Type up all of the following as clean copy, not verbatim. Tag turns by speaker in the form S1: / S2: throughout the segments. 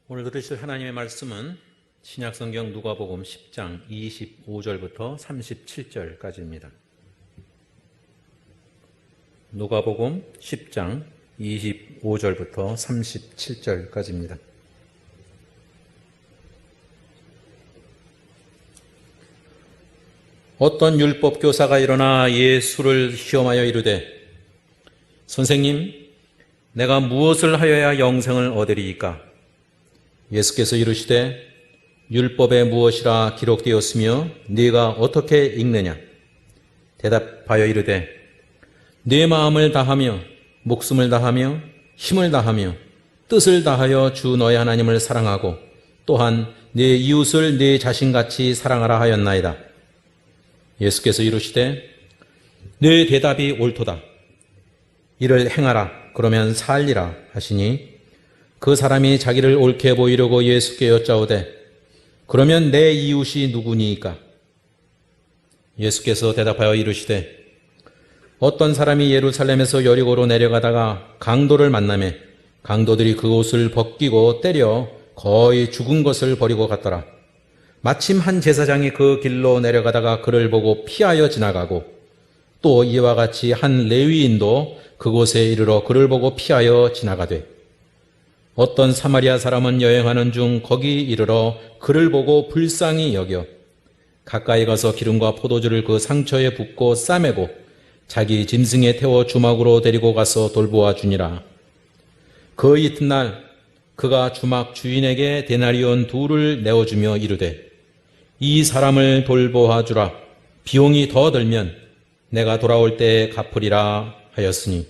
S1: 오늘 들으실 하나님의 말씀은 신약성경 누가복음 10장 25절부터 37절까지입니다. 누가복음 10장 25절부터 37절까지입니다. 어떤 율법교사가 일어나 예수를 시험하여 이르되 선생님, 내가 무엇을 하여야 영생을 얻으리이까? 예수께서 이르시되 율법에 무엇이라 기록되었으며 네가 어떻게 읽느냐? 대답하여 이르되 네 마음을 다하며 목숨을 다하며 힘을 다하며 뜻을 다하여 주 너의 하나님을 사랑하고 또한 네 이웃을 네 자신같이 사랑하라 하였나이다. 예수께서 이르시되 네 대답이 옳도다. 이를 행하라. 그러면 살리라 하시니 그 사람이 자기를 옳게 보이려고 예수께 여짜오되 그러면 내 이웃이 누구니이까? 예수께서 대답하여 이르시되 어떤 사람이 예루살렘에서 여리고로 내려가다가 강도를 만나매 강도들이 그 옷을 벗기고 때려 거의 죽은 것을 버리고 갔더라. 마침 한 제사장이 그 길로 내려가다가 그를 보고 피하여 지나가고 또 이와 같이 한 레위인도 그곳에 이르러 그를 보고 피하여 지나가되 어떤 사마리아 사람은 여행하는 중 거기 이르러 그를 보고 불쌍히 여겨 가까이 가서 기름과 포도주를 그 상처에 붓고 싸매고 자기 짐승에 태워 주막으로 데리고 가서 돌보아 주니라. 그 이튿날 그가 주막 주인에게 데나리온 2를 내어주며 이르되 이 사람을 돌보아 주라. 비용이 더 들면 내가 돌아올 때에 갚으리라 하였으니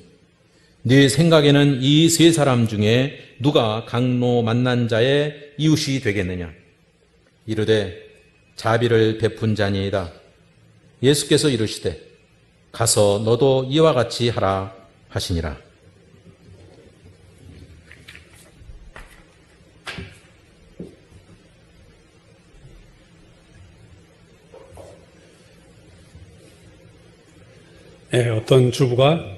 S1: 네 생각에는 이 3사람 중에 누가 강로 만난 자의 이웃이 되겠느냐? 이르되 자비를 베푼 자니이다. 예수께서 이르시되 가서 너도 이와 같이 하라 하시니라.
S2: 네, 어떤 주부가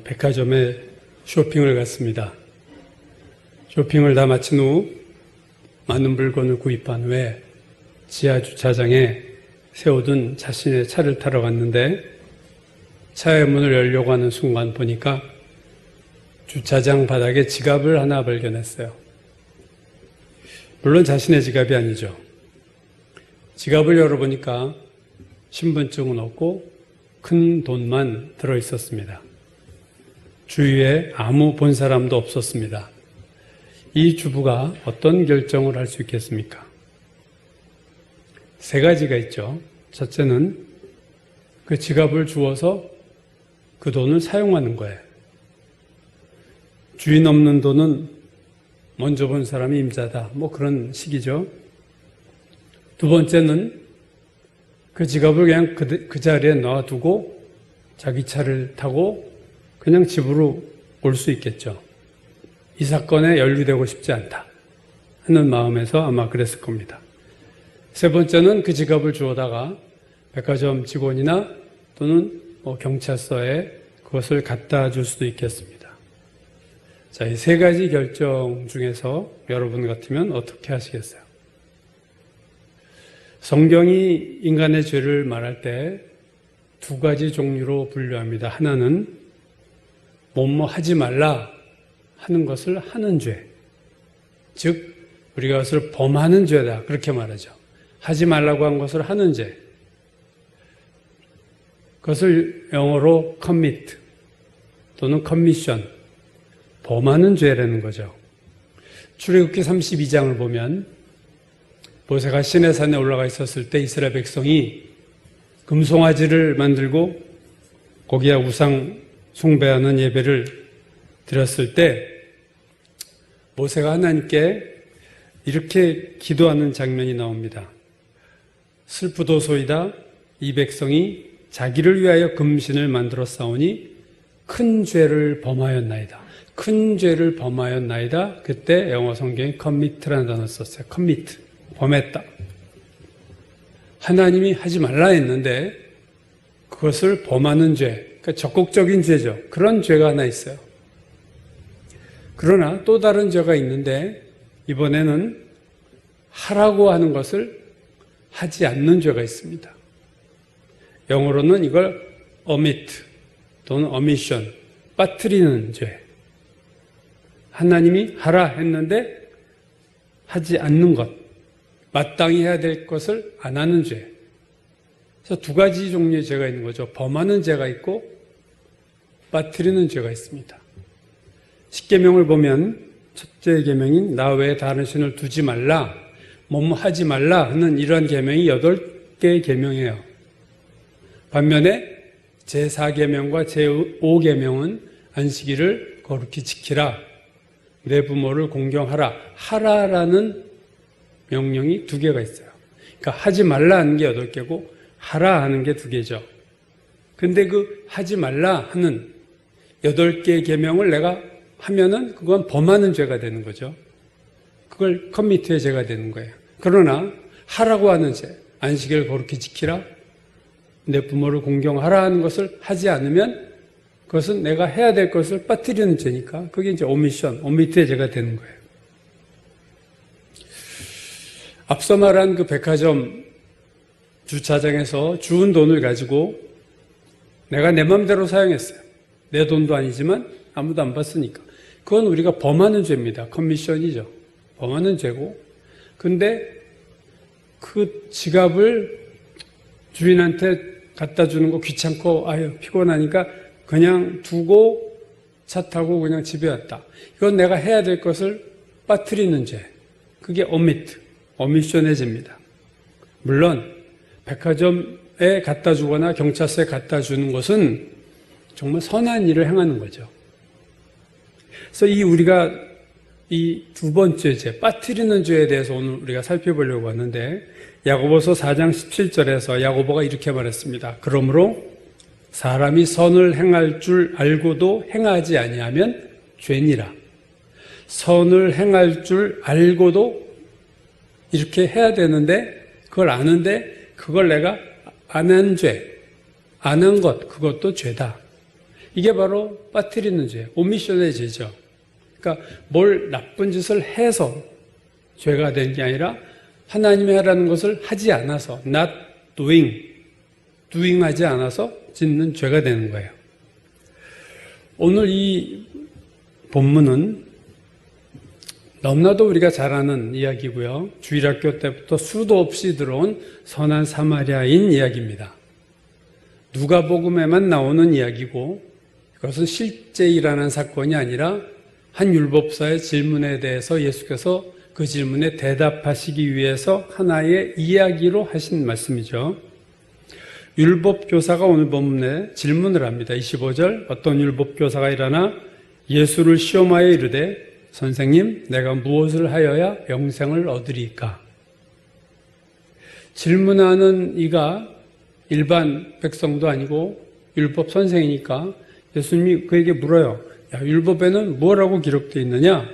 S2: 백화점에 쇼핑을 갔습니다. 쇼핑을 다 마친 후 많은 물건을 구입한 후에 지하 주차장에 세워둔 자신의 차를 타러 갔는데 차의 문을 열려고 하는 순간 보니까 주차장 바닥에 지갑을 하나 발견했어요. 물론 자신의 지갑이 아니죠. 지갑을 열어보니까 신분증은 없고 큰 돈만 들어있었습니다. 주위에 아무 본 사람도 없었습니다. 이 주부가 어떤 결정을 할 수 있겠습니까? 3가지가 있죠. 첫째는 그 지갑을 주워서 그 돈을 사용하는 거예요. 주인 없는 돈은 먼저 본 사람이 임자다. 뭐 그런 식이죠. 2번째는 그 지갑을 그냥 그 자리에 놔두고 자기 차를 타고 그냥 집으로 올 수 있겠죠. 이 사건에 연루되고 싶지 않다 하는 마음에서 아마 그랬을 겁니다. 3번째는 그 지갑을 주워다가 백화점 직원이나 또는 경찰서에 그것을 갖다 줄 수도 있겠습니다. 자, 이 3가지 결정 중에서 여러분 같으면 어떻게 하시겠어요? 성경이 인간의 죄를 말할 때 2가지 종류로 분류합니다. 하나는 뭐뭐 하지 말라 하는 것을 하는 죄, 즉 우리가 그것을 범하는 죄다 그렇게 말하죠. 하지 말라고 한 것을 하는 죄, 그것을 영어로 commit 또는 commission, 범하는 죄라는 거죠. 출애굽기 32장을 보면 모세가 시내산에 올라가 있었을 때 이스라엘 백성이 금송아지를 만들고 거기에 우상 숭배하는 예배를 드렸을 때 모세가 하나님께 이렇게 기도하는 장면이 나옵니다. 슬프도소이다. 이 백성이 자기를 위하여 금신을 만들어 싸우니 큰 죄를 범하였나이다. 큰 죄를 범하였나이다. 그때 영어 성경에 commit라는 단어를 썼어요. commit, 범했다. 하나님이 하지 말라 했는데 그것을 범하는 죄, 그러니까 적극적인 죄죠. 그런 죄가 하나 있어요. 그러나 또 다른 죄가 있는데 이번에는 하라고 하는 것을 하지 않는 죄가 있습니다. 영어로는 이걸 omit 또는 omission, 빠뜨리는 죄. 하나님이 하라 했는데 하지 않는 것, 마땅히 해야 될 것을 안 하는 죄. 그래서 두 가지 종류의 죄가 있는 거죠. 범하는 죄가 있고 빠뜨리는 죄가 있습니다. 십계명을 보면 첫째 계명인 나 외에 다른 신을 두지 말라, 뭐뭐 하지 말라 하는 이러한 계명이 8개의 계명이에요. 반면에 제4계명과 제5계명은 안식일을 거룩히 지키라, 내 부모를 공경하라, 하라라는 명령이 2개가 있어요. 그러니까 하지 말라 하는 게 8개고 하라 하는 게 2개죠. 근데 그 하지 말라 하는 8개의 계명을 내가 하면은 그건 범하는 죄가 되는 거죠. 그걸 커미트의 죄가 되는 거예요. 그러나 하라고 하는 죄, 안식일을 거룩히 지키라, 내 부모를 공경하라 하는 것을 하지 않으면 그것은 내가 해야 될 것을 빠뜨리는 죄니까 그게 이제 오미트의 죄가 되는 거예요. 앞서 말한 그 백화점 주차장에서 주운 돈을 가지고 내가 내 마음대로 사용했어요. 내 돈도 아니지만 아무도 안 봤으니까. 그건 우리가 범하는 죄입니다. 커미션이죠. 범하는 죄고. 근데 그 지갑을 주인한테 갖다 주는 거 귀찮고 아유 피곤하니까 그냥 두고 차 타고 그냥 집에 왔다. 이건 내가 해야 될 것을 빠뜨리는 죄. 그게 오미션의 죄입니다. 물론 백화점에 갖다 주거나 경찰서에 갖다 주는 것은 정말 선한 일을 행하는 거죠. 그래서 우리가 이 두 번째 죄, 빠뜨리는 죄에 대해서 오늘 우리가 살펴보려고 하는데 야고보서 4장 17절에서 야고보가 이렇게 말했습니다. 그러므로 사람이 선을 행할 줄 알고도 행하지 아니하면 죄니라. 선을 행할 줄 알고도 이렇게 해야 되는데 그걸 아는데 그걸 내가 안 한 죄, 안 한 것, 그것도 죄다. 이게 바로 빠뜨리는 죄, 오미션의 죄죠. 그러니까 뭘 나쁜 짓을 해서 죄가 된 게 아니라 하나님이 하라는 것을 하지 않아서 not doing 하지 않아서 짓는 죄가 되는 거예요. 오늘 이 본문은 너무나도 우리가 잘 아는 이야기고요. 주일학교 때부터 수도 없이 들어온 선한 사마리아인 이야기입니다. 누가복음에만 나오는 이야기고 이것은 실제 일어난 사건이 아니라 한 율법사의 질문에 대해서 예수께서 그 질문에 대답하시기 위해서 하나의 이야기로 하신 말씀이죠. 율법교사가 오늘 본문에 질문을 합니다. 25절 어떤 율법교사가 일어나 예수를 시험하여 이르되 선생님 내가 무엇을 하여야 영생을 얻으리까? 질문하는 이가 일반 백성도 아니고 율법 선생이니까 예수님이 그에게 물어요. 야, 율법에는 뭐라고 기록되어 있느냐?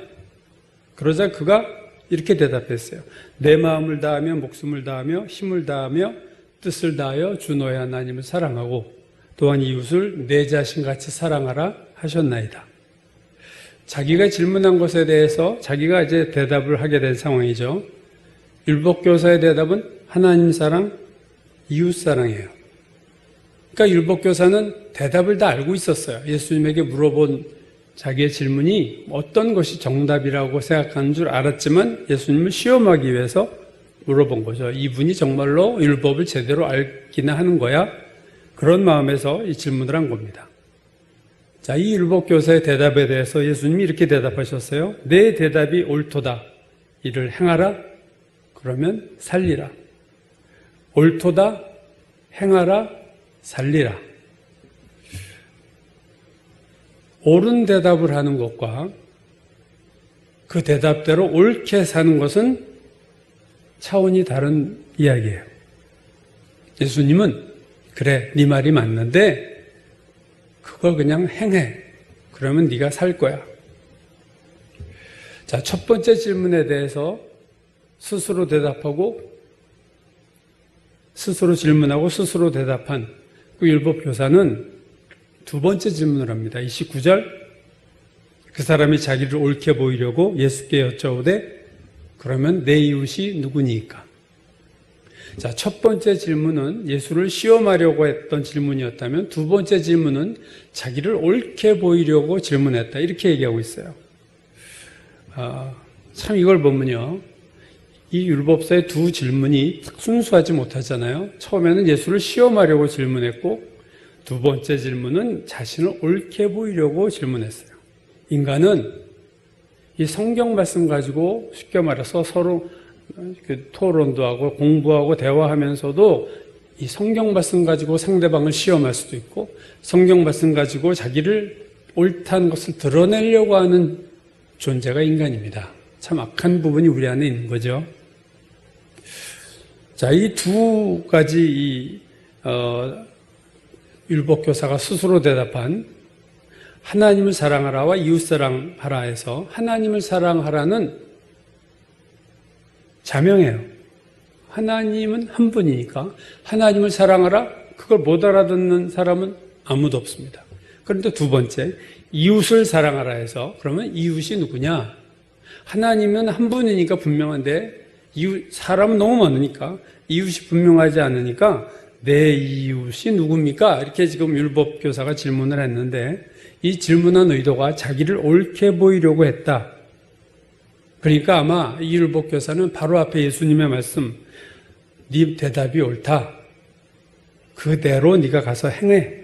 S2: 그러자 그가 이렇게 대답했어요. 내 마음을 다하며 목숨을 다하며 힘을 다하며 뜻을 다하여 주 너의 하나님을 사랑하고 또한 이웃을 내 자신같이 사랑하라 하셨나이다. 자기가 질문한 것에 대해서 자기가 이제 대답을 하게 된 상황이죠. 율법교사의 대답은 하나님 사랑, 이웃 사랑이에요. 그러니까 율법교사는 대답을 다 알고 있었어요. 예수님에게 물어본 자기의 질문이 어떤 것이 정답이라고 생각하는 줄 알았지만 예수님을 시험하기 위해서 물어본 거죠. 이분이 정말로 율법을 제대로 알기나 하는 거야? 그런 마음에서 이 질문을 한 겁니다. 자, 이 율법교사의 대답에 대해서 예수님이 이렇게 대답하셨어요. 내 대답이 옳도다. 이를 행하라. 그러면 살리라. 옳도다. 행하라. 살리라. 옳은 대답을 하는 것과 그 대답대로 옳게 사는 것은 차원이 다른 이야기예요. 예수님은 그래, 네 말이 맞는데 그걸 그냥 행해. 그러면 네가 살 거야. 자, 첫 번째 질문에 대해서 스스로 대답하고 스스로 질문하고 스스로 대답한 그 율법교사는 두 번째 질문을 합니다. 29절 그 사람이 자기를 옳게 보이려고 예수께 여쭤오되 그러면 내 이웃이 누구니까? 자, 첫 번째 질문은 예수를 시험하려고 했던 질문이었다면 두 번째 질문은 자기를 옳게 보이려고 질문했다. 이렇게 얘기하고 있어요. 참 이걸 보면요. 이 율법서의 두 질문이 순수하지 못하잖아요. 처음에는 예수를 시험하려고 질문했고 두 번째 질문은 자신을 옳게 보이려고 질문했어요. 인간은 이 성경 말씀 가지고 쉽게 말해서 서로 토론도 하고 공부하고 대화하면서도 이 성경 말씀 가지고 상대방을 시험할 수도 있고 성경 말씀 가지고 자기를 옳다는 것을 드러내려고 하는 존재가 인간입니다. 참 악한 부분이 우리 안에 있는 거죠. 자, 이 두 가지 율법교사가 스스로 대답한 하나님을 사랑하라와 이웃 사랑하라에서 하나님을 사랑하라는 자명해요. 하나님은 한 분이니까 하나님을 사랑하라 그걸 못 알아듣는 사람은 아무도 없습니다. 그런데 두 번째 이웃을 사랑하라 해서 그러면 이웃이 누구냐? 하나님은 한 분이니까 분명한데 사람은 너무 많으니까 이웃이 분명하지 않으니까 내 이웃이 누굽니까? 이렇게 지금 율법교사가 질문을 했는데 이 질문한 의도가 자기를 옳게 보이려고 했다. 그러니까 아마 이 율법교사는 바로 앞에 예수님의 말씀 네 대답이 옳다. 그대로 네가 가서 행해.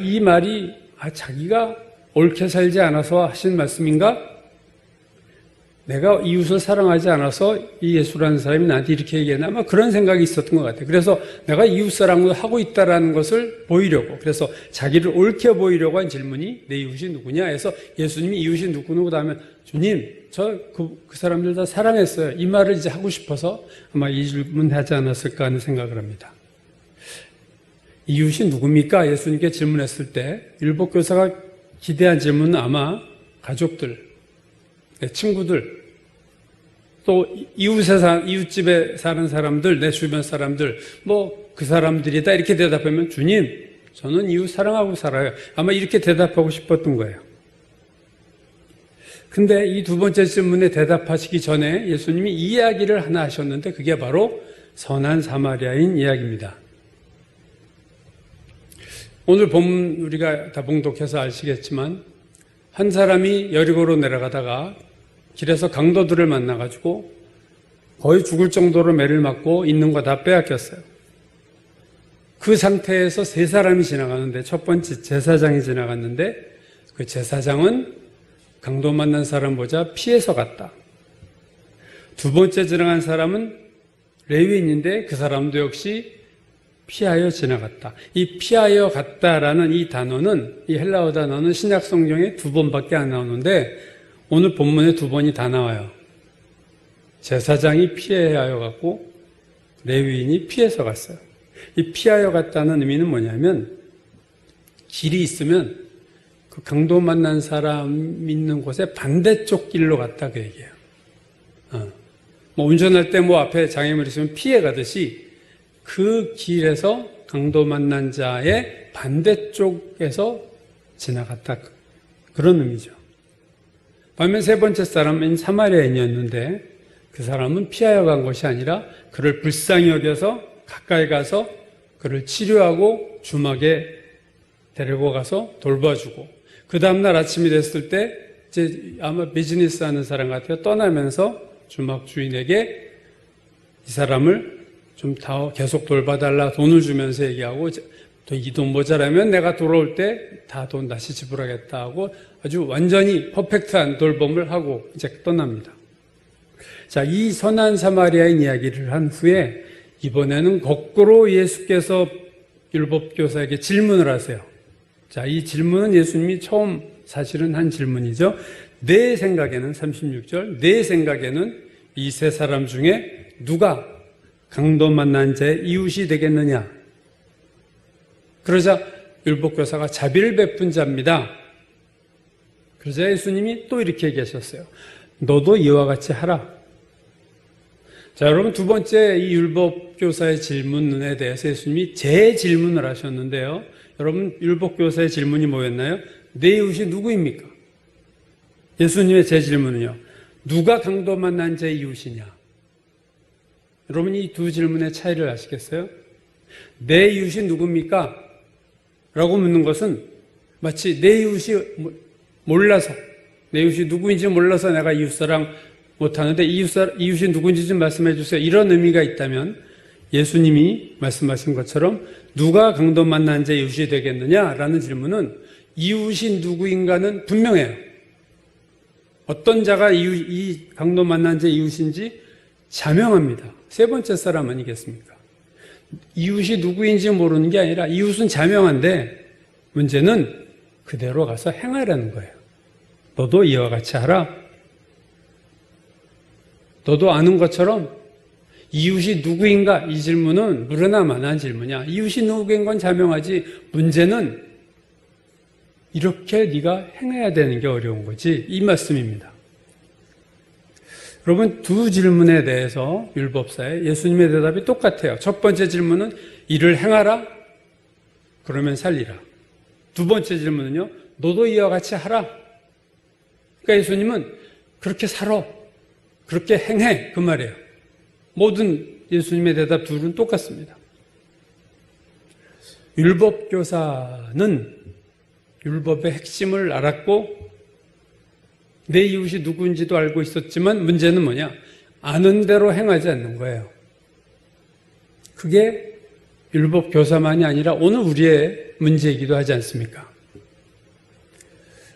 S2: 이 말이 자기가 옳게 살지 않아서 하신 말씀인가? 내가 이웃을 사랑하지 않아서 이 예수라는 사람이 나한테 이렇게 얘기했나? 아마 그런 생각이 있었던 것 같아요. 그래서 내가 이웃 사랑을 하고 있다라는 것을 보이려고. 그래서 자기를 옳게 보이려고 한 질문이 내 이웃이 누구냐 해서 예수님이 이웃이 누구누구다 하면 주님, 저 그 사람들 다 사랑했어요. 이 말을 이제 하고 싶어서 아마 이 질문 하지 않았을까 하는 생각을 합니다. 이웃이 누굽니까? 예수님께 질문했을 때 율법교사가 기대한 질문은 아마 가족들, 내 친구들, 또 이웃집에 사는 사람들, 내 주변 사람들, 그 사람들이다 이렇게 대답하면 주님, 저는 이웃 사랑하고 살아요. 아마 이렇게 대답하고 싶었던 거예요. 근데 이 두 번째 질문에 대답하시기 전에 예수님이 이야기를 하나 하셨는데 그게 바로 선한 사마리아인 이야기입니다. 오늘 본문 우리가 다 봉독해서 아시겠지만 한 사람이 여리고로 내려가다가 길에서 강도들을 만나가지고 거의 죽을 정도로 매를 맞고 있는 거 다 빼앗겼어요. 그 상태에서 세 사람이 지나가는데 첫 번째 제사장이 지나갔는데 그 제사장은 강도 만난 사람보다 피해서 갔다. 두 번째 지나간 사람은 레위인인데 그 사람도 역시 피하여 지나갔다. 이 피하여 갔다라는 이 단어는 이 헬라어 단어는 신약 성경에 두 번밖에 안 나오는데 오늘 본문에 두 번이 다 나와요. 제사장이 피하여 갔고 레위인이 피해서 갔어요. 이 피하여 갔다는 의미는 뭐냐면 길이 있으면 그 강도 만난 사람 있는 곳에 반대쪽 길로 갔다 그 얘기예요. 운전할 때 앞에 장애물 있으면 피해 가듯이 그 길에서 강도 만난 자의 반대쪽에서 지나갔다. 그런 의미죠. 반면 세 번째 사람은 사마리아인이었는데 그 사람은 피하여 간 것이 아니라 그를 불쌍히 여겨서 가까이 가서 그를 치료하고 주막에 데리고 가서 돌봐주고 그 다음날 아침이 됐을 때 이제 아마 비즈니스 하는 사람 같아요. 떠나면서 주막 주인에게 이 사람을 좀 더 계속 돌봐달라 돈을 주면서 얘기하고 또 이 돈 모자라면 내가 돌아올 때 다 돈 다시 지불하겠다 하고 아주 완전히 퍼펙트한 돌봄을 하고 이제 떠납니다. 자, 이 선한 사마리아인 이야기를 한 후에 이번에는 거꾸로 예수께서 율법교사에게 질문을 하세요. 자, 이 질문은 예수님이 처음 사실은 한 질문이죠. 내 생각에는 36절, 내 생각에는 이 세 사람 중에 누가 강도 만난 자의 이웃이 되겠느냐? 그러자 율법교사가 자비를 베푼 자입니다. 그러자 예수님이 또 이렇게 얘기하셨어요. 너도 이와 같이 하라. 자, 여러분 두 번째 이 율법교사의 질문에 대해서 예수님이 재질문을 하셨는데요. 여러분 율법교사의 질문이 뭐였나요? 내 이웃이 누구입니까? 예수님의 제 질문은요. 누가 강도 만난 제 이웃이냐? 여러분 이 두 질문의 차이를 아시겠어요? 내 이웃이 누굽니까? 라고 묻는 것은 마치 내 이웃이 몰라서, 내 이웃이 누구인지 몰라서 내가 이웃사랑 못하는데 이웃이 누군지 좀 말씀해 주세요. 이런 의미가 있다면 예수님이 말씀하신 것처럼 누가 강도 만난 제 이웃이 되겠느냐라는 질문은 이웃이 누구인가는 분명해요. 어떤 자가 이 강도 만난 제 이웃인지 자명합니다. 세 번째 사람 아니겠습니까? 이웃이 누구인지 모르는 게 아니라 이웃은 자명한데 문제는 그대로 가서 행하라는 거예요. 너도 이와 같이 하라. 너도 아는 것처럼 이웃이 누구인가? 이 질문은 물으나 마나한 질문이야. 이웃이 누구인 건 자명하지. 문제는 이렇게 네가 행해야 되는 게 어려운 거지. 이 말씀입니다. 여러분 두 질문에 대해서 율법사에 예수님의 대답이 똑같아요. 첫 번째 질문은 이를 행하라. 그러면 살리라. 두 번째 질문은요. 너도 이와 같이 하라. 그러니까 예수님은 그렇게 살아. 그렇게 행해. 그 말이에요. 모든 예수님의 대답 둘은 똑같습니다. 율법교사는 율법의 핵심을 알았고 내 이웃이 누구인지도 알고 있었지만 문제는 뭐냐? 아는 대로 행하지 않는 거예요. 그게 율법교사만이 아니라 오늘 우리의 문제이기도 하지 않습니까?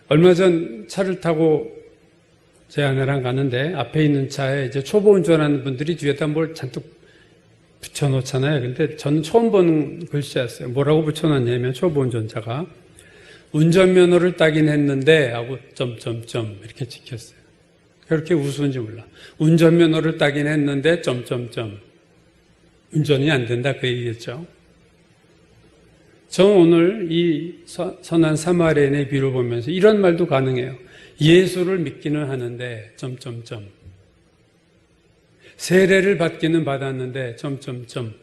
S2: 얼마 전 차를 타고 제 아내랑 가는데 앞에 있는 차에 이제 초보 운전하는 분들이 뒤에다 뭘 잔뜩 붙여놓잖아요. 근데 저는 처음 보는 글씨였어요. 뭐라고 붙여놨냐면 초보 운전자가 운전면허를 따긴 했는데 하고 점점점 이렇게 찍혔어요. 그렇게 우스운지 몰라. 운전면허를 따긴 했는데 점점점 운전이 안 된다 그 얘기겠죠. 저는 오늘 이 선한 사마리아인의 비유를 보면서 이런 말도 가능해요. 예수를 믿기는 하는데 점점점 세례를 받기는 받았는데 점점점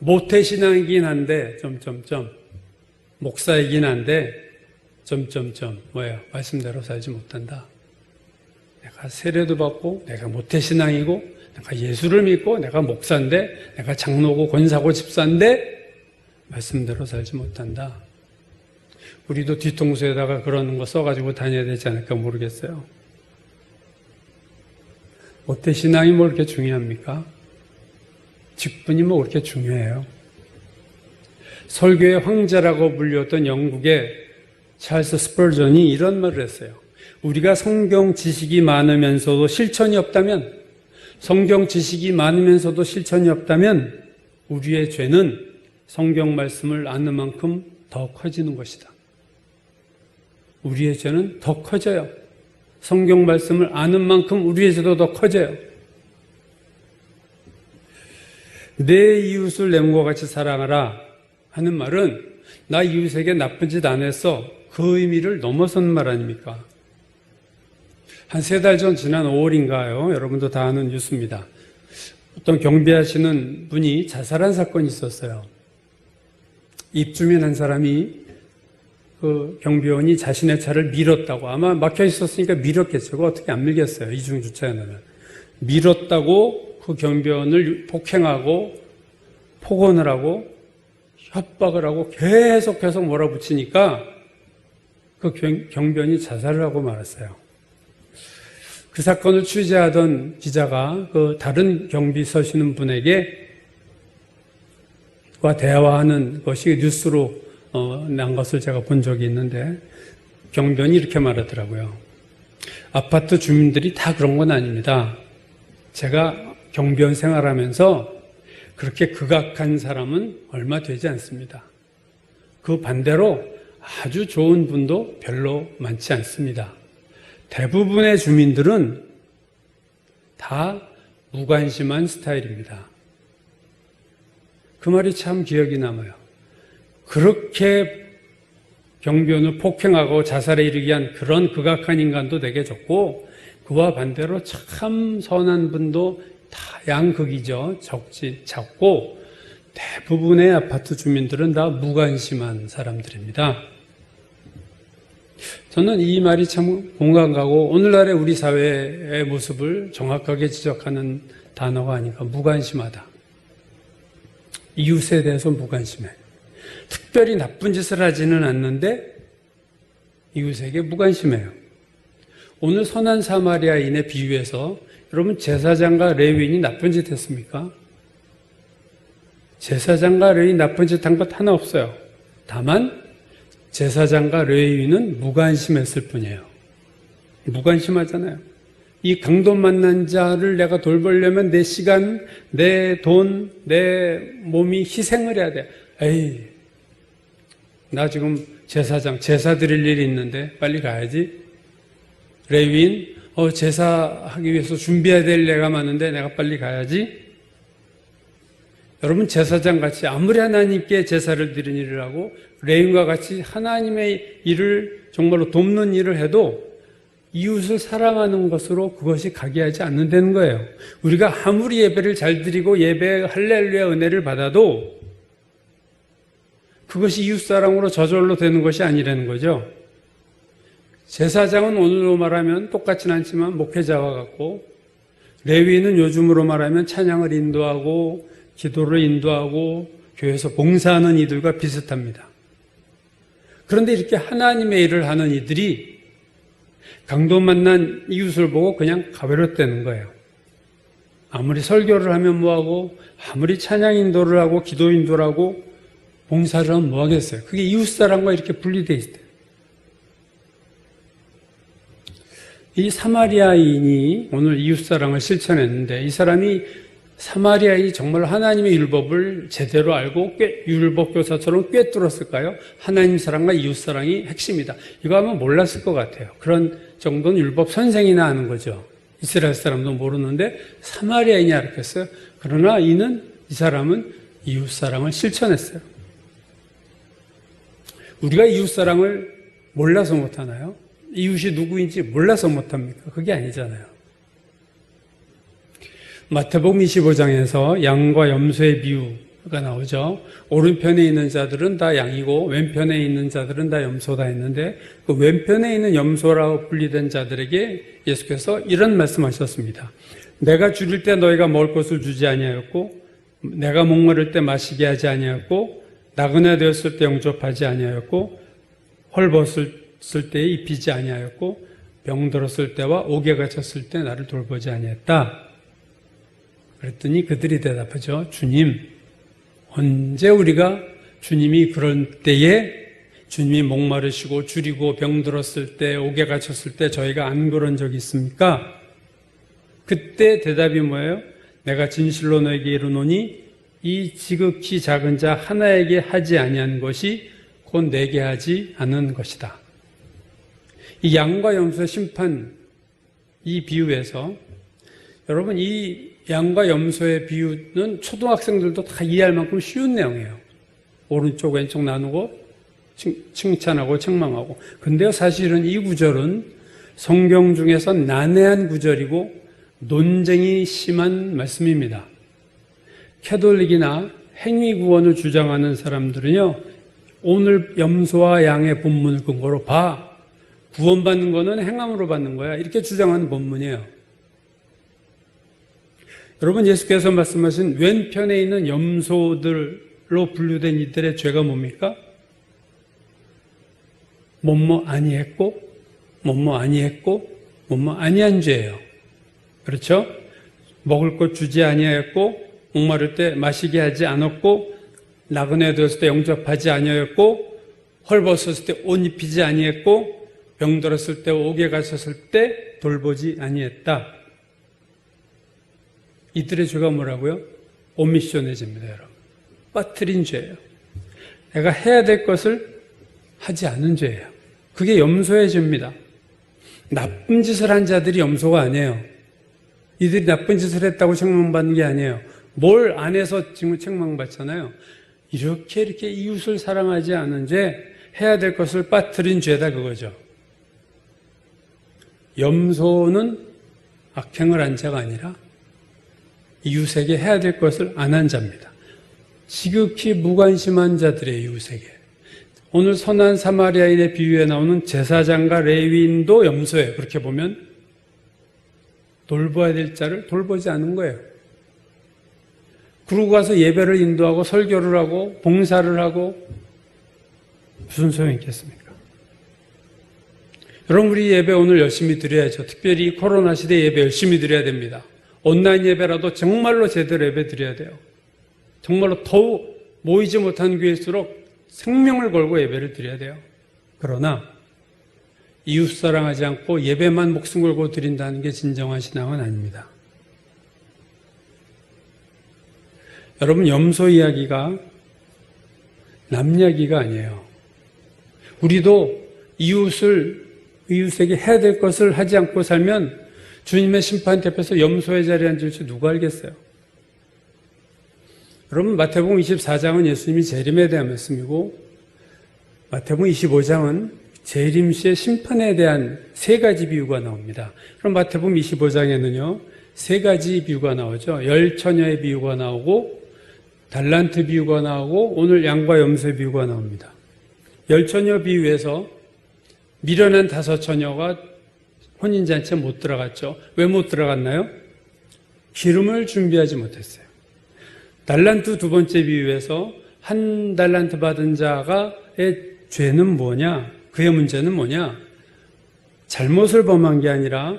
S2: 모태신앙이긴 한데 점점점 목사이긴 한데 점점점 뭐예요? 말씀대로 살지 못한다. 내가 세례도 받고 내가 모태신앙이고 내가 예수를 믿고 내가 목사인데 내가 장로고 권사고 집사인데 말씀대로 살지 못한다. 우리도 뒤통수에다가 그런 거 써가지고 다녀야 되지 않을까 모르겠어요. 모태신앙이 뭐 그렇게 중요합니까? 직분이 뭐 그렇게 중요해요? 설교의 황제라고 불렸던 영국의 찰스 스펄전이 이런 말을 했어요. 우리가 성경 지식이 많으면서도 실천이 없다면, 성경 지식이 많으면서도 실천이 없다면 우리의 죄는 성경 말씀을 아는 만큼 더 커지는 것이다. 우리의 죄는 더 커져요. 성경 말씀을 아는 만큼 우리의 죄도 더 커져요. 내 이웃을 내 몸과 같이 사랑하라 하는 말은 나 이웃에게 나쁜 짓 안 했어. 그 의미를 넘어선 말 아닙니까? 한 3달 전 지난 5월인가요? 여러분도 다 아는 뉴스입니다. 어떤 경비하시는 분이 자살한 사건이 있었어요. 입주민 한 사람이 그 경비원이 자신의 차를 밀었다고, 아마 막혀 있었으니까 밀었겠죠. 그거 어떻게 안 밀겠어요. 이중 주차에는. 밀었다고 그 경비원을 폭행하고 폭언을 하고 협박을 하고 계속 몰아붙이니까 그 경비원이 자살을 하고 말았어요. 그 사건을 취재하던 기자가 그 다른 경비 서시는 분에게 과 대화하는 것이 뉴스로 난 것을 제가 본 적이 있는데 경비원이 이렇게 말하더라고요. 아파트 주민들이 다 그런 건 아닙니다. 제가 경비원 생활하면서 그렇게 극악한 사람은 얼마 되지 않습니다. 그 반대로 아주 좋은 분도 별로 많지 않습니다. 대부분의 주민들은 다 무관심한 스타일입니다. 그 말이 참 기억이 남아요. 그렇게 경비원을 폭행하고 자살에 이르게 한 그런 극악한 인간도 되게 적고 그와 반대로 참 선한 분도 다 양극이죠. 작고 대부분의 아파트 주민들은 다 무관심한 사람들입니다. 저는 이 말이 참 공감 가고 오늘날의 우리 사회의 모습을 정확하게 지적하는 단어가 아닌가. 무관심하다. 이웃에 대해서 무관심해. 특별히 나쁜 짓을 하지는 않는데 이웃에게 무관심해요. 오늘 선한 사마리아인의 비유에서 여러분 제사장과 레위인이 나쁜 짓 했습니까? 제사장과 레위인 나쁜 짓 한 것 하나 없어요. 다만 제사장과 레위인은 무관심했을 뿐이에요. 무관심하잖아요. 이 강도 만난 자를 내가 돌보려면 내 시간, 내 돈, 내 몸이 희생을 해야 돼. 에이, 나 지금 제사장, 제사 드릴 일이 있는데 빨리 가야지. 레위인, 제사하기 위해서 준비해야 될 내가 많은데 내가 빨리 가야지. 여러분 제사장 같이 아무리 하나님께 제사를 드리는 일을 하고 레위인과 같이 하나님의 일을 정말로 돕는 일을 해도 이웃을 사랑하는 것으로 그것이 가게하지 않는다는 거예요. 우리가 아무리 예배를 잘 드리고 예배 할렐루야 은혜를 받아도 그것이 이웃사랑으로 저절로 되는 것이 아니라는 거죠. 제사장은 오늘로 말하면 똑같진 않지만 목회자와 같고, 레위인은 요즘으로 말하면 찬양을 인도하고 기도를 인도하고 교회에서 봉사하는 이들과 비슷합니다. 그런데 이렇게 하나님의 일을 하는 이들이 강도 만난 이웃을 보고 그냥 가버렸다는 거예요. 아무리 설교를 하면 뭐하고, 아무리 찬양 인도를 하고 기도 인도를 하고 봉사를 하면 뭐하겠어요. 그게 이웃사랑과 이렇게 분리되어 있어요. 이 사마리아인이 오늘 이웃사랑을 실천했는데, 이 사람이 사마리아인이 정말 하나님의 율법을 제대로 알고 율법 교사처럼 꿰뚫었을까요? 하나님 사랑과 이웃 사랑이 핵심이다. 이거 하면 몰랐을 것 같아요. 그런 정도는 율법 선생이나 하는 거죠. 이스라엘 사람도 모르는데 사마리아인이 알았겠어요. 그러나 이 사람은 이웃 사랑을 실천했어요. 우리가 이웃 사랑을 몰라서 못하나요? 이웃이 누구인지 몰라서 못합니까? 그게 아니잖아요. 마태복음 25장에서 양과 염소의 비유가 나오죠. 오른편에 있는 자들은 다 양이고 왼편에 있는 자들은 다 염소다 했는데, 그 왼편에 있는 염소라고 분리된 자들에게 예수께서 이런 말씀하셨습니다. 내가 줄일 때 너희가 먹을 것을 주지 아니하였고, 내가 목마를 때 마시게 하지 아니하였고, 나그네 되었을 때 영접하지 아니하였고, 헐벗을 때 입히지 아니하였고, 병들었을 때와 옥에 갇혔을 때 나를 돌보지 아니했다. 그랬더니 그들이 대답하죠. 주님, 언제 우리가 주님이 그런 때에 주님이 목마르시고 줄이고 병들었을 때 옥에 갇혔을 때 저희가 안 그런 적이 있습니까? 그때 대답이 뭐예요? 내가 진실로 너에게 이르노니 이 지극히 작은 자 하나에게 하지 아니한 것이 곧 내게 하지 않은 것이다. 이 양과 염소의 심판, 이 비유에서 여러분, 이 양과 염소의 비유는 초등학생들도 다 이해할 만큼 쉬운 내용이에요. 오른쪽 왼쪽 나누고 칭찬하고 책망하고. 근데요, 사실은 이 구절은 성경 중에서 난해한 구절이고 논쟁이 심한 말씀입니다. 캐톨릭이나 행위구원을 주장하는 사람들은요, 오늘 염소와 양의 본문을 근거로 구원받는 거는 행함으로 받는 거야, 이렇게 주장하는 본문이에요. 여러분, 예수께서 말씀하신 왼편에 있는 염소들로 분류된 이들의 죄가 뭡니까? 뭐뭐 아니했고, 뭐뭐 아니했고, 뭐뭐 아니한 죄예요. 그렇죠? 먹을 것 주지 아니하였고, 목마를 때 마시게 하지 않았고, 나그네 되었을 때 영접하지 아니하였고, 헐벗었을 때 옷 입히지 아니했고, 병들었을 때 옥에 갇혔을 때 돌보지 아니했다. 이들의 죄가 뭐라고요? 오미션의 죄입니다, 여러분. 빠뜨린 죄예요. 내가 해야 될 것을 하지 않은 죄예요. 그게 염소의 죄입니다. 나쁜 짓을 한 자들이 염소가 아니에요. 이들이 나쁜 짓을 했다고 책망받는 게 아니에요. 뭘 안 해서 지금 책망받잖아요. 이렇게 이웃을 사랑하지 않은 죄, 해야 될 것을 빠뜨린 죄다, 그거죠. 염소는 악행을 한 자가 아니라 이웃에게 해야 될 것을 안 한 자입니다. 지극히 무관심한 자들의 이웃에게. 오늘 선한 사마리아인의 비유에 나오는 제사장과 레위인도 염소예요. 그렇게 보면 돌봐야 될 자를 돌보지 않은 거예요. 그러고 가서 예배를 인도하고 설교를 하고 봉사를 하고 무슨 소용이 있겠습니까? 여러분, 우리 예배 오늘 열심히 드려야죠. 특별히 코로나 시대 예배 열심히 드려야 됩니다. 온라인 예배라도 정말로 제대로 예배 드려야 돼요. 정말로 더욱 모이지 못한 교회일수록 생명을 걸고 예배를 드려야 돼요. 그러나 이웃 사랑하지 않고 예배만 목숨 걸고 드린다는 게 진정한 신앙은 아닙니다. 여러분, 염소 이야기가 남 이야기가 아니에요. 우리도 이웃에게 해야 될 것을 하지 않고 살면 주님의 심판 앞에서 염소의 자리에 앉을 줄 누가 알겠어요? 여러분, 마태복음 24장은 예수님이 재림에 대한 말씀이고 마태복음 25장은 재림 시의 심판에 대한 세 가지 비유가 나옵니다. 그럼 마태복음 25장에는요, 세 가지 비유가 나오죠. 열 처녀의 비유가 나오고 달란트 비유가 나오고 오늘 양과 염소의 비유가 나옵니다. 열 처녀 비유에서 미련한 다섯 처녀가 혼인잔치에 못 들어갔죠. 왜 못 들어갔나요? 기름을 준비하지 못했어요. 달란트 두 번째 비유에서 한 달란트 받은 자가의 죄는 뭐냐? 그의 문제는 뭐냐? 잘못을 범한 게 아니라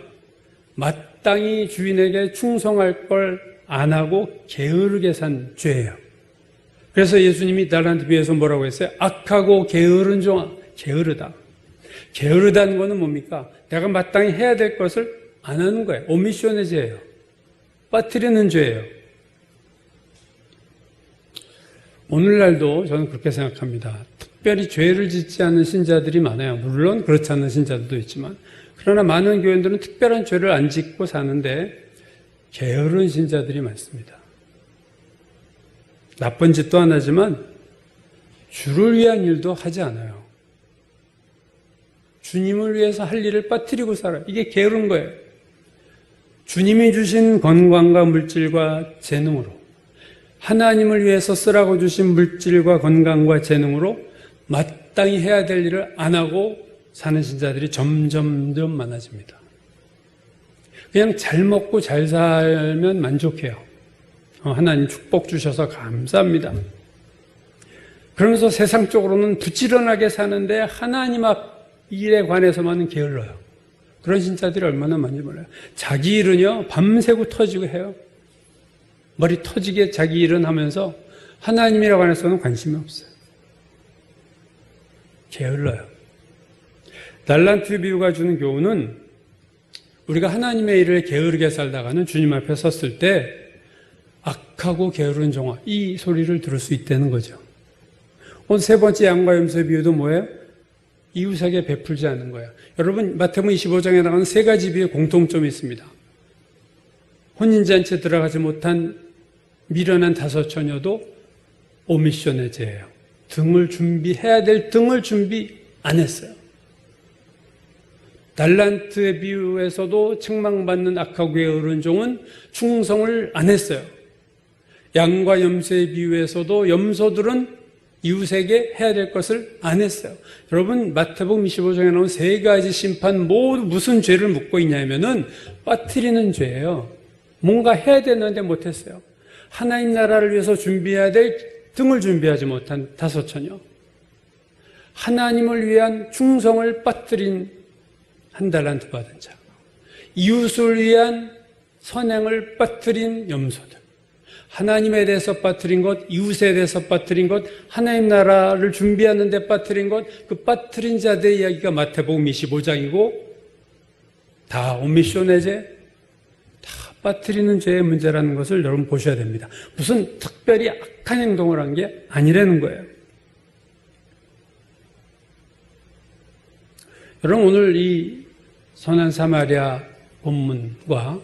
S2: 마땅히 주인에게 충성할 걸 안 하고 게으르게 산 죄예요. 그래서 예수님이 달란트 비유에서 뭐라고 했어요? 악하고 게으른 종아. 게으르다. 게으르다는 거는 뭡니까? 내가 마땅히 해야 될 것을 안 하는 거예요. 오미션의 죄예요. 빠뜨리는 죄예요. 오늘날도 저는 그렇게 생각합니다. 특별히 죄를 짓지 않는 신자들이 많아요. 물론 그렇지 않은 신자들도 있지만, 그러나 많은 교인들은 특별한 죄를 안 짓고 사는데 게으른 신자들이 많습니다. 나쁜 짓도 안 하지만 주를 위한 일도 하지 않아요. 주님을 위해서 할 일을 빠뜨리고 살아요. 이게 게으른 거예요. 주님이 주신 건강과 물질과 재능으로, 하나님을 위해서 쓰라고 주신 물질과 건강과 재능으로 마땅히 해야 될 일을 안 하고 사는 신자들이 점점 많아집니다. 그냥 잘 먹고 잘 살면 만족해요. 하나님 축복 주셔서 감사합니다. 그러면서 세상적으로는 부지런하게 사는데 하나님 앞 일에 관해서만은 게을러요. 그런 신자들이 얼마나 많이 몰라요. 자기 일은요, 밤새고 터지고 해요. 머리 터지게 자기 일은 하면서 하나님이라고 관해서는 관심이 없어요. 게을러요. 달란트 비유가 주는 교훈은 우리가 하나님의 일을 게으르게 살다가는 주님 앞에 섰을 때 악하고 게으른 종아, 이 소리를 들을 수 있다는 거죠. 오늘 세 번째 양과 염소의 비유도 뭐예요? 이웃에게 베풀지 않는 거예요. 여러분, 마태복음 25장에 나가는 세 가지 비유의 공통점이 있습니다. 혼인잔치에 들어가지 못한 미련한 다섯 처녀도 오미션의 죄예요. 해야 될 등을 준비 안 했어요. 달란트의 비유에서도 책망받는 악하고 게으른 종은 충성을 안 했어요. 양과 염소의 비유에서도 염소들은 이웃에게 해야 될 것을 안 했어요. 여러분, 마태복음 25장에 나온 세 가지 심판 모두 무슨 죄를 묻고 있냐면은 빠뜨리는 죄예요. 뭔가 해야 되는데 못했어요. 하나님 나라를 위해서 준비해야 될 등을 준비하지 못한 다섯 처녀, 하나님을 위한 충성을 빠뜨린 한 달란트 받은 자, 이웃을 위한 선행을 빠뜨린 염소들, 하나님에 대해서 빠뜨린 것, 이웃에 대해서 빠뜨린 것, 하나님 나라를 준비하는 데 빠뜨린 것, 그 빠뜨린 자들의 이야기가 마태복음 25장이고 다 오미션의 죄, 다 빠뜨리는 죄의 문제라는 것을 여러분 보셔야 됩니다. 무슨 특별히 악한 행동을 한 게 아니라는 거예요. 여러분, 오늘 이 선한 사마리아 본문과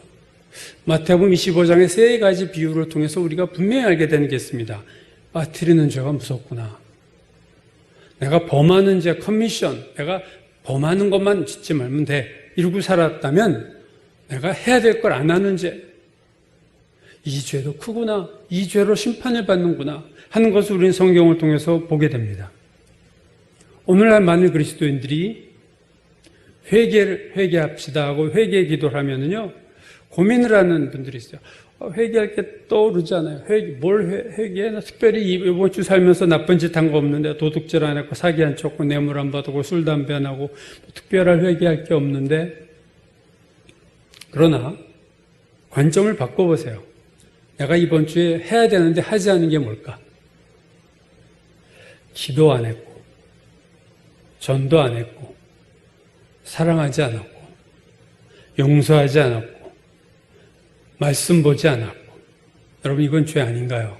S2: 마태복음 25장의 세 가지 비유를 통해서 우리가 분명히 알게 되는 게 있습니다. 빠뜨리는 죄가 무섭구나. 내가 범하는 죄, 커미션, 내가 범하는 것만 짓지 말면 돼. 이러고 살았다면 내가 해야 될 걸 안 하는 죄, 이 죄도 크구나, 이 죄로 심판을 받는구나 하는 것을 우리는 성경을 통해서 보게 됩니다. 오늘날 많은 그리스도인들이 회개합시다 하고 회개 기도를 하면은요, 고민을 하는 분들이 있어요. 회개할 게 떠오르지 않아요. 뭘 회개해? 나 특별히 이번 주 살면서 나쁜 짓 한 거 없는데, 도둑질 안 했고, 사기 안 쳤고, 뇌물 안 받고, 술, 담배 안 하고, 특별한 회개할 게 없는데, 그러나, 관점을 바꿔보세요. 내가 이번 주에 해야 되는데 하지 않은 게 뭘까? 기도 안 했고, 전도 안 했고, 사랑하지 않았고, 용서하지 않았고, 말씀 보지 않았고. 여러분, 이건 죄 아닌가요?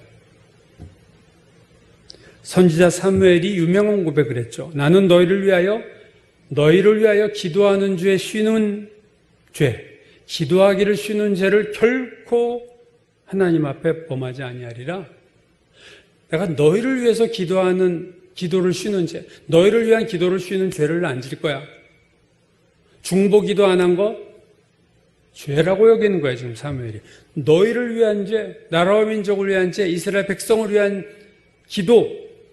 S2: 선지자 사무엘이 유명한 고백을 했죠. 나는 너희를 위하여 기도하는 주에 쉬는 죄, 기도하기를 쉬는 죄를 결코 하나님 앞에 범하지 아니하리라. 내가 너희를 위해서 기도를 쉬는 죄, 너희를 위한 기도를 쉬는 죄를 안 질 거야. 중보 기도 안 한 거 죄라고 여기는 거예요, 지금 사무엘이. 너희를 위한 죄, 나라와 민족을 위한 죄, 이스라엘 백성을 위한 기도,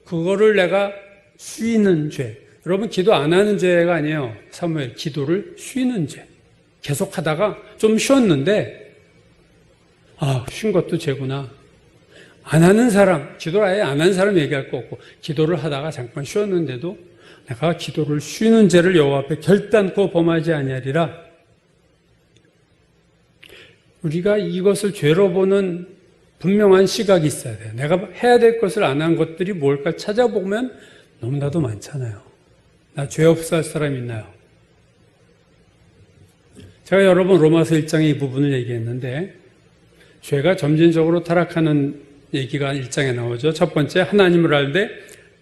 S2: 그거를 내가 쉬는 죄. 여러분, 기도 안 하는 죄가 아니에요. 사무엘, 기도를 쉬는 죄. 계속 하다가 좀 쉬었는데, 쉰 것도 죄구나. 안 하는 사람, 기도를 아예 안 하는 사람 얘기할 거 없고, 기도를 하다가 잠깐 쉬었는데도 내가 기도를 쉬는 죄를 여호와 앞에 결단코 범하지 아니하리라. 우리가 이것을 죄로 보는 분명한 시각이 있어야 돼요. 내가 해야 될 것을 안 한 것들이 뭘까 찾아보면 너무나도 많잖아요. 나 죄 없어 할 사람 있나요? 제가 여러 번 로마서 1장의 이 부분을 얘기했는데, 죄가 점진적으로 타락하는 얘기가 1장에 나오죠. 첫 번째, 하나님을 알되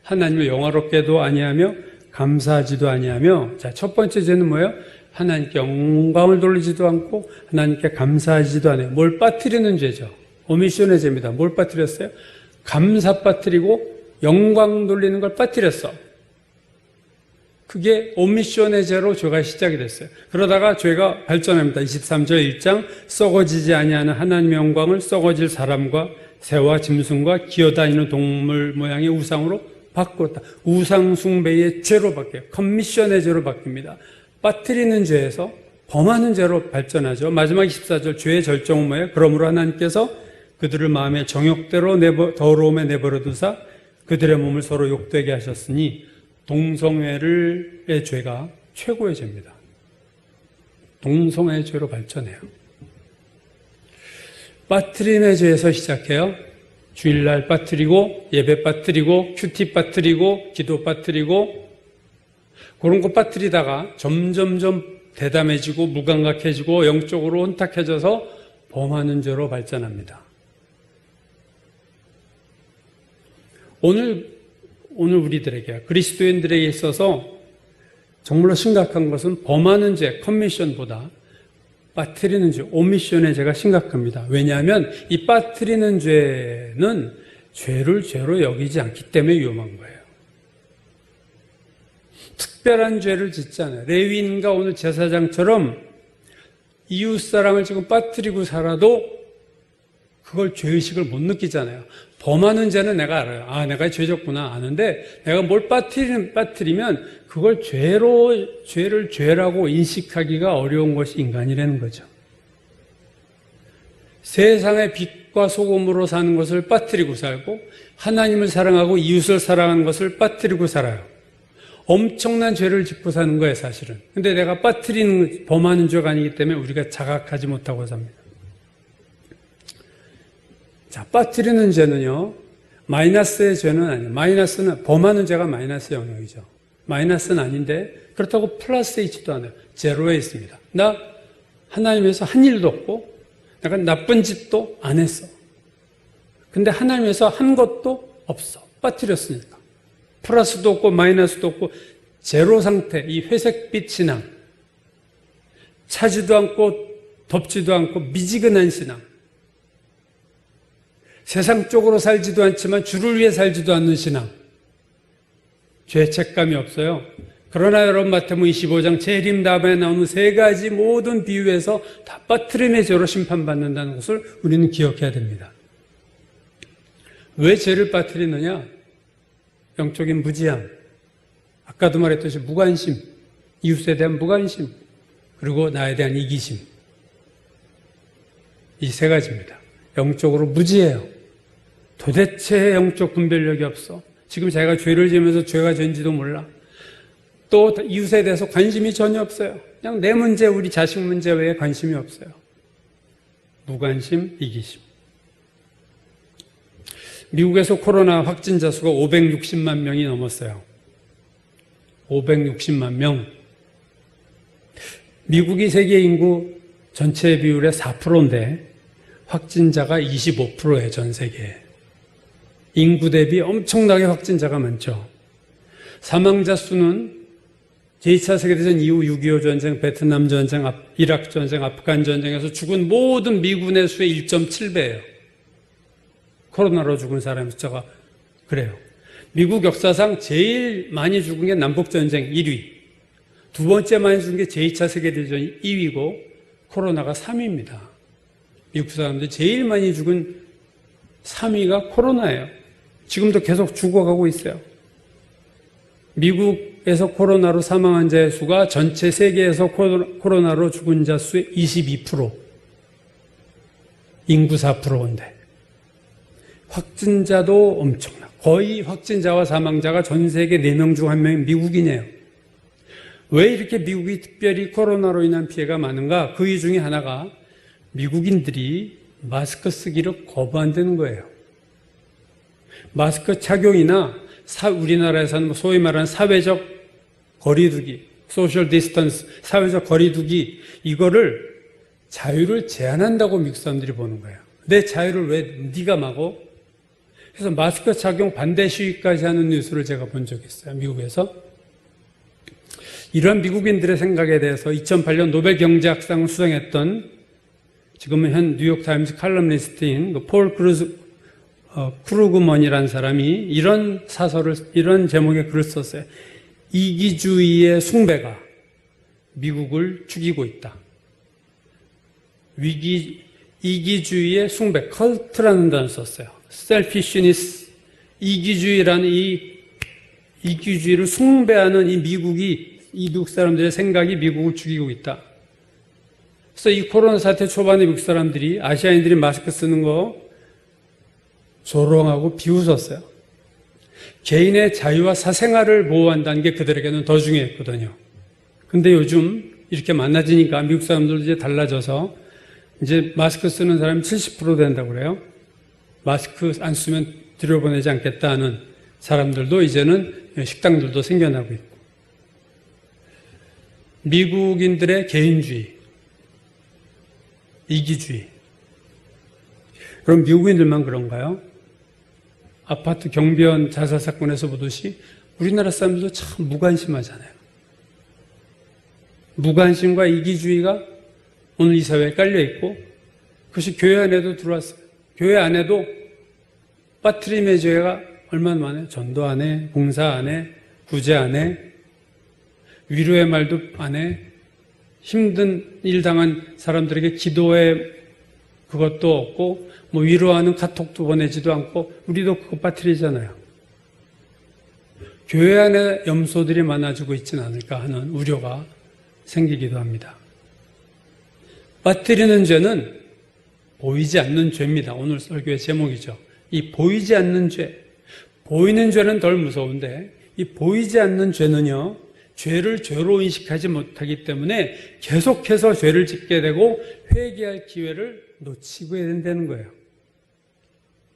S2: 하나님을 영화롭게도 아니하며 감사하지도 아니하며. 자, 첫 번째 죄는 뭐예요? 하나님께 영광을 돌리지도 않고 하나님께 감사하지도 않아요. 뭘 빠뜨리는 죄죠. 오미션의 죄입니다. 뭘 빠뜨렸어요? 감사 빠뜨리고 영광 돌리는 걸 빠뜨렸어. 그게 오미션의 죄로 죄가 시작이 됐어요. 그러다가 죄가 발전합니다. 23절 1장, 썩어지지 아니하는 하나님의 영광을 썩어질 사람과 새와 짐승과 기어다니는 동물 모양의 우상으로 바꿨다. 우상 숭배의 죄로 바뀌어요. 커미션의 죄로 바뀝니다. 빠뜨리는 죄에서 범하는 죄로 발전하죠. 마지막 24절, 죄의 절정은 뭐예요? 그러므로 하나님께서 그들을 마음의 정욕대로 더러움에 내버려 두사 그들의 몸을 서로 욕되게 하셨으니 동성애의 죄가 최고의 죄입니다. 동성애의 죄로 발전해요. 빠뜨림의 죄에서 시작해요. 주일날 빠뜨리고, 예배 빠뜨리고, 큐티 빠뜨리고, 기도 빠뜨리고, 그런 거 빠뜨리다가 점점점 대담해지고 무감각해지고 영적으로 혼탁해져서 범하는 죄로 발전합니다. 오늘 우리들에게, 그리스도인들에게 있어서 정말로 심각한 것은 범하는 죄, 커미션보다 빠뜨리는 죄, 오미션의 죄가 심각합니다. 왜냐하면 이 빠뜨리는 죄는 죄를 죄로 여기지 않기 때문에 위험한 거예요. 특별한 죄를 짓지 않아요. 레위인과 오늘 제사장처럼 이웃사랑을 지금 빠뜨리고 살아도 그걸 죄의식을 못 느끼잖아요. 범하는 죄는 내가 알아요. 내가 죄졌구나 아는데 내가 뭘 빠뜨리면 그걸 죄를 죄라고 인식하기가 어려운 것이 인간이라는 거죠. 세상의 빛과 소금으로 사는 것을 빠뜨리고 살고 하나님을 사랑하고 이웃을 사랑하는 것을 빠뜨리고 살아요. 엄청난 죄를 짚고 사는 거예요, 사실은. 근데 내가 범하는 죄가 아니기 때문에 우리가 자각하지 못하고 삽니다. 자, 빠뜨리는 죄는요, 마이너스의 죄는 아니에요. 마이너스는, 범하는 죄가 마이너스 영역이죠. 마이너스는 아닌데, 그렇다고 플러스에 있지도 않아요. 제로에 있습니다. 나 하나님에서 한 일도 없고, 내가 나쁜 짓도 안 했어. 근데 하나님에서 한 것도 없어. 빠뜨렸으니까. 플러스도 없고 마이너스도 없고 제로 상태, 이 회색빛 신앙. 차지도 않고 덥지도 않고 미지근한 신앙. 세상적으로 살지도 않지만 주를 위해 살지도 않는 신앙. 죄책감이 없어요. 그러나 여러분 마태복음 25장 재림 다음에 나오는 세 가지 모든 비유에서 다 빠뜨림의 죄로 심판받는다는 것을 우리는 기억해야 됩니다. 왜 죄를 빠뜨리느냐? 영적인 무지함. 아까도 말했듯이 무관심, 이웃에 대한 무관심, 그리고 나에 대한 이기심. 이 세 가지입니다. 영적으로 무지해요. 도대체 영적 분별력이 없어. 지금 자기가 죄를 지으면서 죄가 죄인지도 몰라. 또 이웃에 대해서 관심이 전혀 없어요. 그냥 내 문제, 우리 자식 문제 외에 관심이 없어요. 무관심, 이기심. 미국에서 코로나 확진자 수가 560만 명이 넘었어요. 560만 명. 미국이 세계 인구 전체 비율의 4%인데 확진자가 25%예요, 전 세계에. 인구 대비 엄청나게 확진자가 많죠. 사망자 수는 제2차 세계대전 이후 6.25 전쟁, 베트남 전쟁, 이라크 전쟁, 아프간 전쟁에서 죽은 모든 미군의 수의 1.7배예요. 코로나로 죽은 사람의 숫자가 그래요. 미국 역사상 제일 많이 죽은 게 남북전쟁 1위, 두 번째 많이 죽은 게 제2차 세계대전 2위고 코로나가 3위입니다. 미국 사람들이 제일 많이 죽은 3위가 코로나예요. 지금도 계속 죽어가고 있어요. 미국에서 코로나로 사망한 자의 수가 전체 세계에서 코로나로 죽은 자 수의 22%, 인구 4%인데 확진자도 엄청나. 거의 확진자와 사망자가 전 세계 4명 중 1명이 미국인이에요. 왜 이렇게 미국이 특별히 코로나로 인한 피해가 많은가? 그 이유 중에 하나가 미국인들이 마스크 쓰기를 거부한다는 거예요. 마스크 착용이나 우리나라에서는 소위 말하는 사회적 거리두기, 소셜 디스턴스, 사회적 거리두기, 이거를 자유를 제한한다고 미국 사람들이 보는 거예요. 내 자유를 왜 네가 막어? 그래서 마스크 착용 반대 시위까지 하는 뉴스를 제가 본 적이 있어요. 미국에서. 이런 미국인들의 생각에 대해서 2008년 노벨 경제학상을 수상했던 지금은 현 뉴욕타임스 칼럼니스트인 폴 크루그먼이라는 사람이 이런 제목의 글을 썼어요. 이기주의의 숭배가 미국을 죽이고 있다. 이기주의의 숭배, 컬트라는 단어를 썼어요. selfishness, 이기주의라는 이기주의를 숭배하는 이 미국 사람들의 생각이 미국을 죽이고 있다. 그래서 이 코로나 사태 초반에 미국 사람들이, 아시아인들이 마스크 쓰는 거 조롱하고 비웃었어요. 개인의 자유와 사생활을 보호한다는 게 그들에게는 더 중요했거든요. 근데 요즘 이렇게 많아지니까 미국 사람들도 이제 달라져서 이제 마스크 쓰는 사람이 70% 된다고 그래요. 마스크 안 쓰면 들여보내지 않겠다 하는 사람들도 이제는 식당들도 생겨나고 있고. 미국인들의 개인주의, 이기주의. 그럼 미국인들만 그런가요? 아파트 경비원 자살 사건에서 보듯이 우리나라 사람들도 참 무관심하잖아요. 무관심과 이기주의가 오늘 이 사회에 깔려 있고 그것이 교회 안에도 들어왔어요. 교회 안에도 빠트림의 죄가 얼마나 많아요? 전도 안 해, 봉사 안 해, 구제 안 해, 위로의 말도 안 해, 힘든 일 당한 사람들에게 기도의 그것도 없고 뭐 위로하는 카톡도 보내지도 않고 우리도 그거 빠뜨리잖아요. 교회 안에 염소들이 많아지고 있지는 않을까 하는 우려가 생기기도 합니다. 빠뜨리는 죄는 보이지 않는 죄입니다. 오늘 설교의 제목이죠. 이 보이지 않는 죄. 보이는 죄는 덜 무서운데 이 보이지 않는 죄는요, 죄를 죄로 인식하지 못하기 때문에 계속해서 죄를 짓게 되고 회개할 기회를 놓치고 된다는 거예요.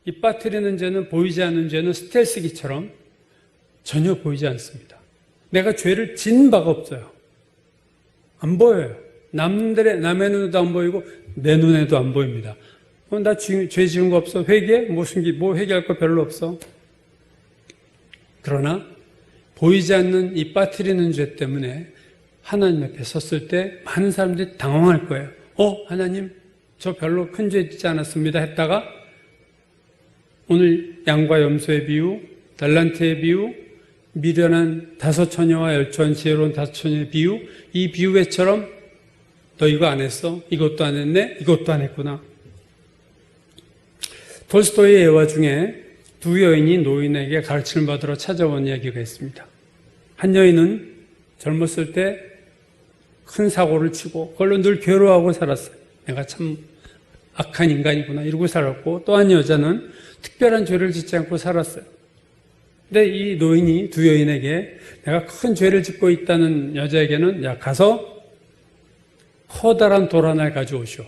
S2: 이 빠뜨리는 죄는, 보이지 않는 죄는 스텔스기처럼 전혀 보이지 않습니다. 내가 죄를 진 바가 없어요. 안 보여요. 남의 눈에도 안 보이고 내 눈에도 안 보입니다. 나 죄 지은 거 없어? 회개? 뭐 회개할 거 별로 없어? 그러나 보이지 않는 이 빠뜨리는 죄 때문에 하나님 앞에 섰을 때 많은 사람들이 당황할 거예요. 하나님, 저 별로 큰 죄 짓지 않았습니다 했다가 오늘 양과 염소의 비유, 달란트의 비유, 미련한 5처녀와 10처녀, 지혜로운 5처녀의 비유, 이 비유회처럼 너 이거 안 했어? 이것도 안 했네? 이것도 안 했구나. 톨스토이의 예화 중에 두 여인이 노인에게 가르침을 받으러 찾아온 이야기가 있습니다. 한 여인은 젊었을 때 큰 사고를 치고 그걸로 늘 괴로워하고 살았어요. 내가 참 악한 인간이구나 이러고 살았고, 또 한 여자는 특별한 죄를 짓지 않고 살았어요. 근데 이 노인이 두 여인에게 내가 큰 죄를 짓고 있다는 여자에게는 야 가서 커다란 돌 하나를 가져오시오.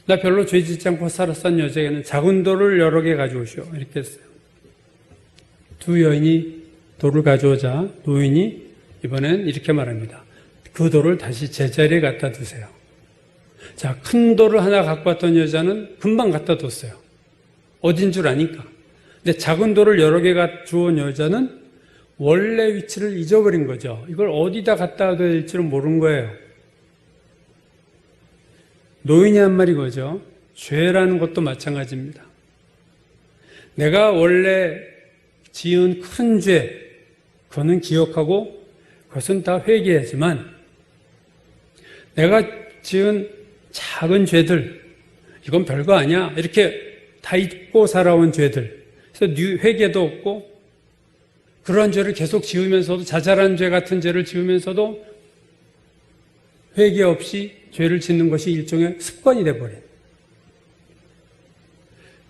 S2: 나 별로 죄 짓지 않고 살았던 여자에게는 작은 돌을 여러 개 가져오시오. 이렇게 했어요. 두 여인이 돌을 가져오자 노인이 이번엔 이렇게 말합니다. 그 돌을 다시 제자리에 갖다 두세요. 자, 큰 돌을 하나 갖고 왔던 여자는 금방 갖다 뒀어요. 어딘 줄 아니까. 근데 작은 돌을 여러 개 가져온 여자는 원래 위치를 잊어버린 거죠. 이걸 어디다 갖다 둬야 될지는 모르는 거예요. 노인이 한 말이 거죠. 죄라는 것도 마찬가지입니다. 내가 원래 지은 큰 죄, 그거는 기억하고 그것은 다 회개하지만 내가 지은 작은 죄들, 이건 별거 아니야. 이렇게 다 잊고 살아온 죄들. 그래서 회개도 없고 그런 죄를 계속 지으면서도 자잘한 죄 같은 죄를 지으면서도 회개 없이 죄를 짓는 것이 일종의 습관이 돼버린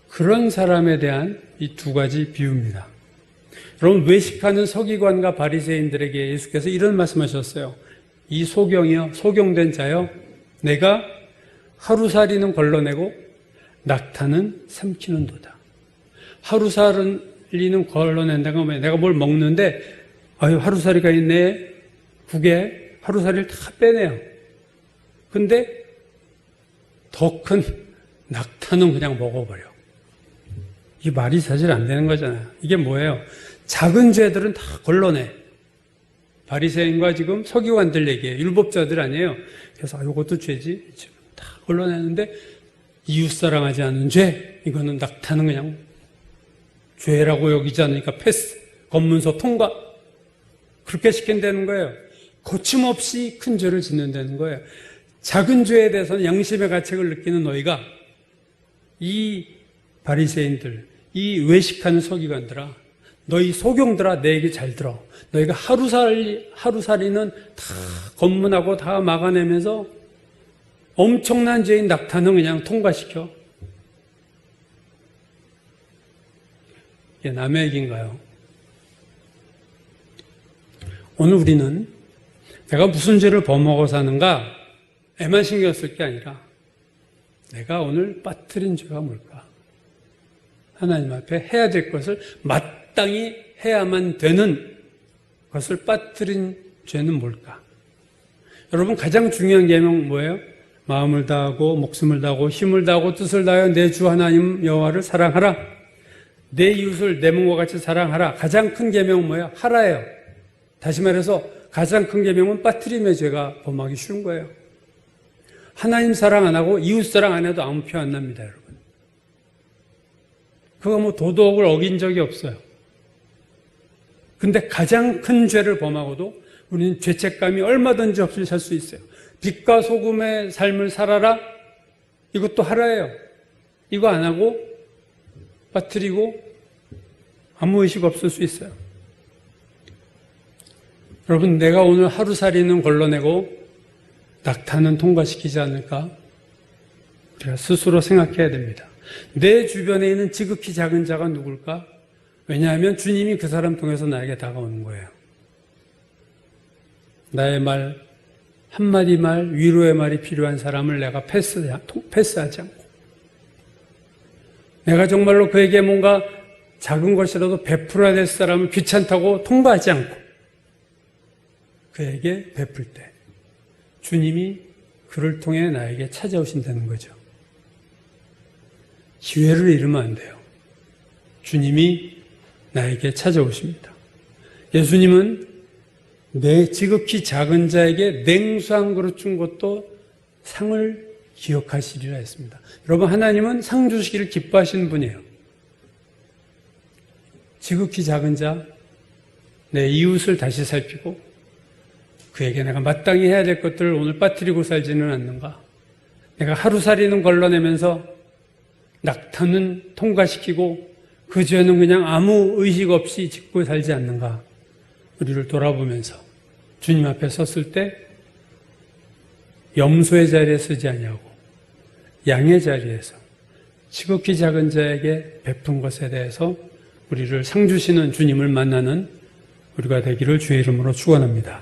S2: 그런 사람에 대한 이 두 가지 비유입니다. 여러분, 외식하는 서기관과 바리새인들에게 예수께서 이런 말씀하셨어요. 이 소경이요, 소경된 자요, 내가 하루살이는 걸러내고 낙타는 삼키는도다. 하루살이는 걸러낸다가 뭐예요? 내가 뭘 먹는데 아유 하루살이가 있네, 국에 하루살이를 다 빼내요. 근데 더 큰 낙타는 그냥 먹어버려. 이 말이 사실 안 되는 거잖아요. 이게 뭐예요? 작은 죄들은 다 걸러내. 바리새인과 지금 서기관들 얘기예요. 율법자들 아니에요. 그래서 이것도 죄지. 지금 다 걸러내는데 이웃사랑하지 않은 죄, 이거는 낙타는 그냥 죄라고 여기지 않으니까 패스, 검문소 통과. 그렇게 시킨다는 거예요. 거침없이 큰 죄를 짓는다는 거예요. 작은 죄에 대해서는 양심의 가책을 느끼는 너희가 이 바리새인들, 이 외식하는 서기관들아, 너희 소경들아, 내 얘기 잘 들어. 너희가 하루살이는 다 검문하고 다 막아내면서 엄청난 죄인 낙타는 그냥 통과시켜. 이게 남의 얘기인가요? 오늘 우리는 내가 무슨 죄를 범하고 사는가 에만 신경 쓸 게 아니라 내가 오늘 빠뜨린 죄가 뭘까? 하나님 앞에 해야 될 것을 마땅히 해야만 되는 것을 빠뜨린 죄는 뭘까? 여러분, 가장 중요한 계명 뭐예요? 마음을 다하고 목숨을 다하고 힘을 다하고 뜻을 다하여 내 주 하나님 여호와를 사랑하라. 내 이웃을 내 몸과 같이 사랑하라. 가장 큰 계명은 뭐예요? 하라예요. 다시 말해서 가장 큰 계명은 빠뜨림의 죄가 범하기 쉬운 거예요. 하나님 사랑 안 하고 이웃 사랑 안 해도 아무 표 안 납니다, 여러분. 그거 뭐 도덕을 어긴 적이 없어요. 근데 가장 큰 죄를 범하고도 우리는 죄책감이 얼마든지 없이 살 수 있어요. 빛과 소금의 삶을 살아라. 이것도 하라예요. 이거 안 하고 빠뜨리고 아무 의식 없을 수 있어요. 여러분, 내가 오늘 하루살이는 걸러내고 낙타는 통과시키지 않을까? 우리가 스스로 생각해야 됩니다. 내 주변에 있는 지극히 작은 자가 누굴까? 왜냐하면 주님이 그 사람 통해서 나에게 다가오는 거예요. 나의 말, 한마디 말, 위로의 말이 필요한 사람을 내가 패스하지 않고, 내가 정말로 그에게 뭔가 작은 것이라도 베풀어야 될 사람을 귀찮다고 통과하지 않고 그에게 베풀 때 주님이 그를 통해 나에게 찾아오신다는 거죠. 기회를 잃으면 안 돼요. 주님이 나에게 찾아오십니다. 예수님은 내 지극히 작은 자에게 냉수 한 그릇 준 것도 상을 기억하시리라 했습니다. 여러분, 하나님은 상 주시기를 기뻐하시는 분이에요. 지극히 작은 자, 내 이웃을 다시 살피고 그에게 내가 마땅히 해야 될 것들을 오늘 빠뜨리고 살지는 않는가? 내가 하루살이는 걸러내면서 낙타는 통과시키고 그 죄는 그냥 아무 의식 없이 짓고 살지 않는가? 우리를 돌아보면서 주님 앞에 섰을 때 염소의 자리에 서지 아니하고 양의 자리에서 지극히 작은 자에게 베푼 것에 대해서 우리를 상 주시는 주님을 만나는 우리가 되기를 주의 이름으로 축원합니다.